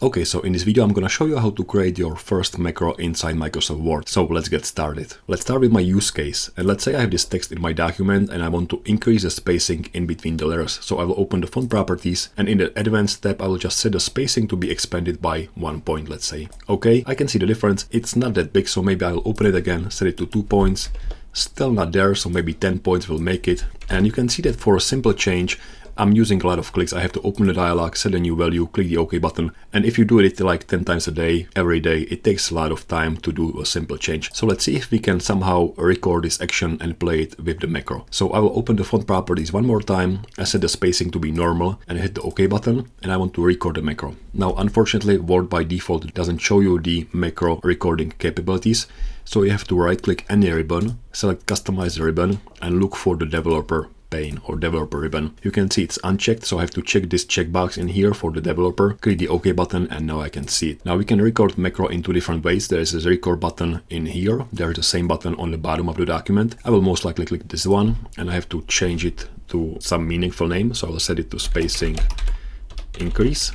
Okay, so in this video I'm gonna show you how to create your first macro inside Microsoft Word. So let's get started. Let's start with my use case. And let's say I have this text in my document and I want to increase the spacing in between the letters. So I will open the font properties and in the advanced tab I will just set the spacing to be expanded by 1 point, let's say. Okay, I can see the difference. It's not that big, so maybe I'll open it again, set it to 2 points. Still not there, so maybe 10 points will make it. And you can see that for a simple change, I'm using a lot of clicks. I have to open the dialog, set a new value, click the OK button. And if you do it like 10 times a day, every day, it takes a lot of time to do a simple change. So let's see if we can somehow record this action and play it with the macro. So I will open the font properties one more time. I set the spacing to be normal and hit the OK button. And I want to record the macro. Now, unfortunately, Word by default doesn't show you the macro recording capabilities. So you have to right click any ribbon, select customize the ribbon and look for the developer pane or developer ribbon. You can see it's unchecked, so I have to check this checkbox in here for the developer, click the OK button, and now I can see it. Now we can record macro in two different ways. There is a record button in here. There is the same button on the bottom of the document. I will most likely click this one and I have to change it to some meaningful name. So I will set it to spacing increase.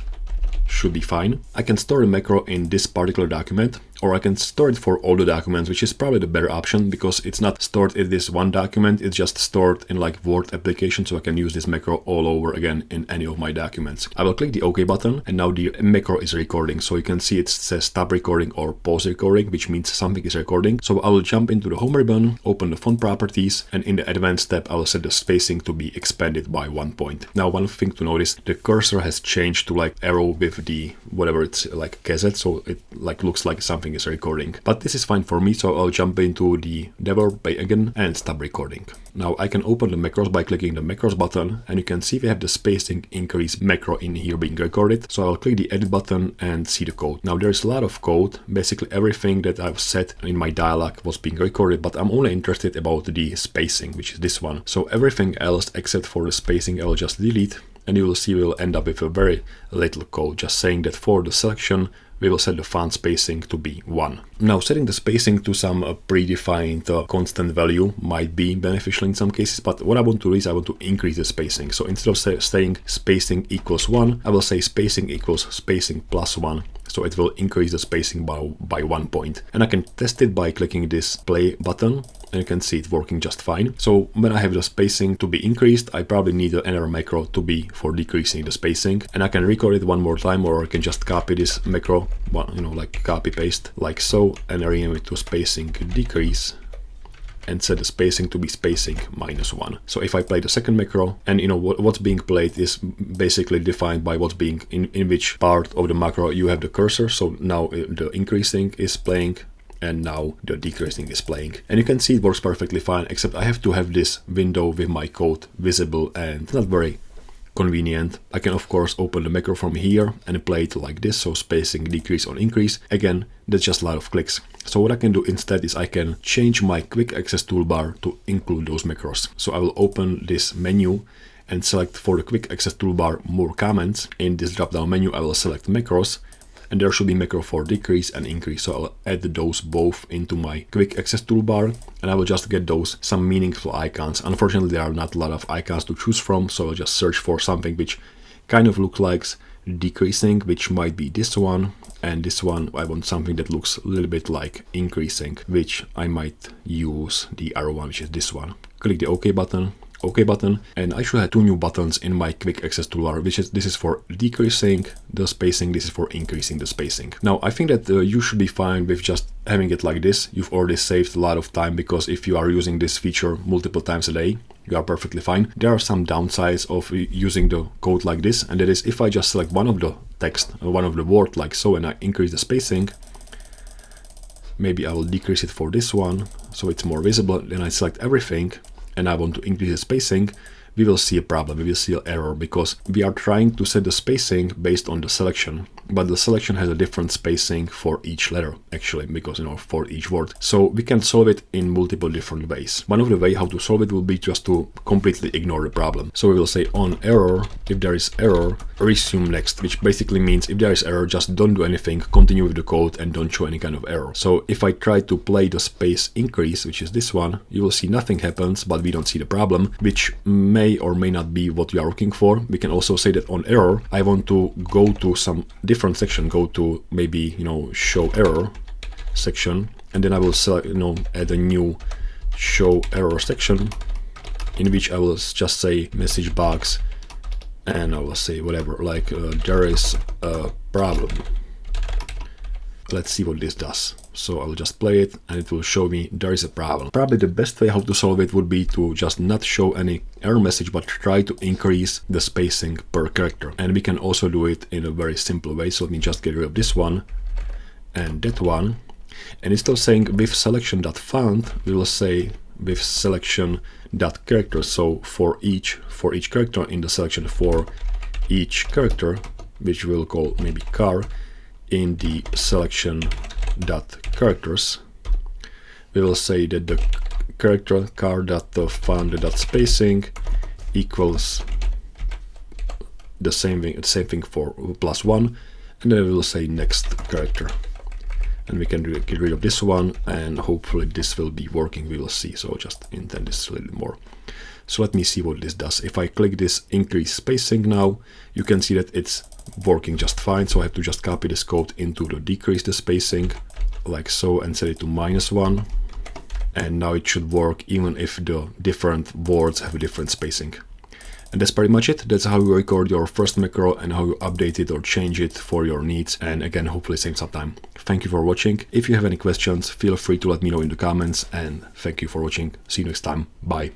Should be fine. I can store a macro in this particular document, or I can store it for all the documents, which is probably the better option because it's not stored in this one document, it's just stored in like Word application, so I can use this macro all over again in any of my documents. I will click the OK button and now the macro is recording. So you can see it says stop recording or pause recording, which means something is recording. So I will jump into the home ribbon, open the font properties, and in the advanced tab I will set the spacing to be expanded by 1 point. Now one thing to notice, the cursor has changed to like arrow with the whatever it's like cassette, so it like looks like something is recording. But this is fine for me, so I'll jump into the developer again and stop recording. Now I can open the macros by clicking the macros button, and you can see we have the spacing increase macro in here being recorded. So I'll click the edit button and see the code. Now there's a lot of code. Basically everything that I've set in my dialog was being recorded, but I'm only interested about the spacing, which is this one. So everything else except for the spacing I'll just delete. And you will see we'll end up with a very little code, just saying that for the selection, we will set the font spacing to be 1. Now, setting the spacing to some predefined constant value might be beneficial in some cases, but what I want to do is I want to increase the spacing. So instead of saying spacing equals 1, I will say spacing equals spacing plus 1. So it will increase the spacing by 1 point. And I can test it by clicking this play button. And you can see it working just fine. So when I have the spacing to be increased, I probably need another macro to be for decreasing the spacing. And I can record it one more time, or I can just copy this macro, like copy paste like so, and rename it to spacing decrease and set the spacing to be spacing -1. So if I play the second macro, and what's being played is basically defined by what's being in which part of the macro you have the cursor. So now the increasing is playing, and now the decreasing is playing. And you can see it works perfectly fine, except I have to have this window with my code visible, and it's not very convenient. I can of course open the macro from here and play it like this, so spacing decrease or increase. Again, that's just a lot of clicks. So what I can do instead is I can change my quick access toolbar to include those macros. So I will open this menu and select for the quick access toolbar more comments. In this drop down menu I will select macros, and there should be macro for decrease and increase. So I'll add those both into my quick access toolbar, and I will just get those some meaningful icons. Unfortunately, there are not a lot of icons to choose from, so I'll just search for something which kind of looks like decreasing, which might be this one, and this one I want something that looks a little bit like increasing, which I might use the arrow one, which is this one. Click the OK button. And I should have 2 new buttons in my quick access toolbar, this is for decreasing the spacing, this is for increasing the spacing. Now I think that you should be fine with just having it like this. You've already saved a lot of time, because if you are using this feature multiple times a day, you are perfectly fine. There are some downsides of using the code like this, and that is if I just select one of the text, one of the word like so, and I increase the spacing, maybe I will decrease it for this one so it's more visible, then I select everything and I want to increase the spacing, we will see a problem, we will see an error, because we are trying to set the spacing based on the selection, but the selection has a different spacing for each letter, actually, because for each word. So we can solve it in multiple different ways. One of the ways how to solve it will be just to completely ignore the problem. So we will say on error, if there is error, resume next, which basically means if there is error, just don't do anything, continue with the code and don't show any kind of error. So if I try to play the space increase, which is this one, you will see nothing happens, but we don't see the problem, which may or may not be what you are looking for. We can also say that on error, I want to go to some different section, go to maybe, show error section, and then I will select, add a new show error section in which I will just say message box, and I will say whatever, like there is a problem. Let's see what this does. So I will just play it and it will show me there is a problem. Probably the best way how to solve it would be to just not show any error message, but try to increase the spacing per character. And we can also do it in a very simple way. So let me just get rid of this one and that one. And it's still saying with Selection.Font, we will say with Selection.Characters. So for each character in the selection, for each character, which we'll call maybe car, in the Selection.Characters, we will say that the character Char.Font.Spacing equals the same thing for +1, and then we will say next character. And we can get rid of this one, and hopefully this will be working. We will see. So just indent this a little bit more. So let me see what this does. If I click this increase spacing now, you can see that it's working just fine. So I have to just copy this code into the decrease the spacing like so and set it to -1. And now it should work even if the different words have a different spacing. And that's pretty much it. That's how you record your first macro and how you update it or change it for your needs. And again, hopefully save some time. Thank you for watching. If you have any questions, feel free to let me know in the comments, and thank you for watching. See you next time. Bye.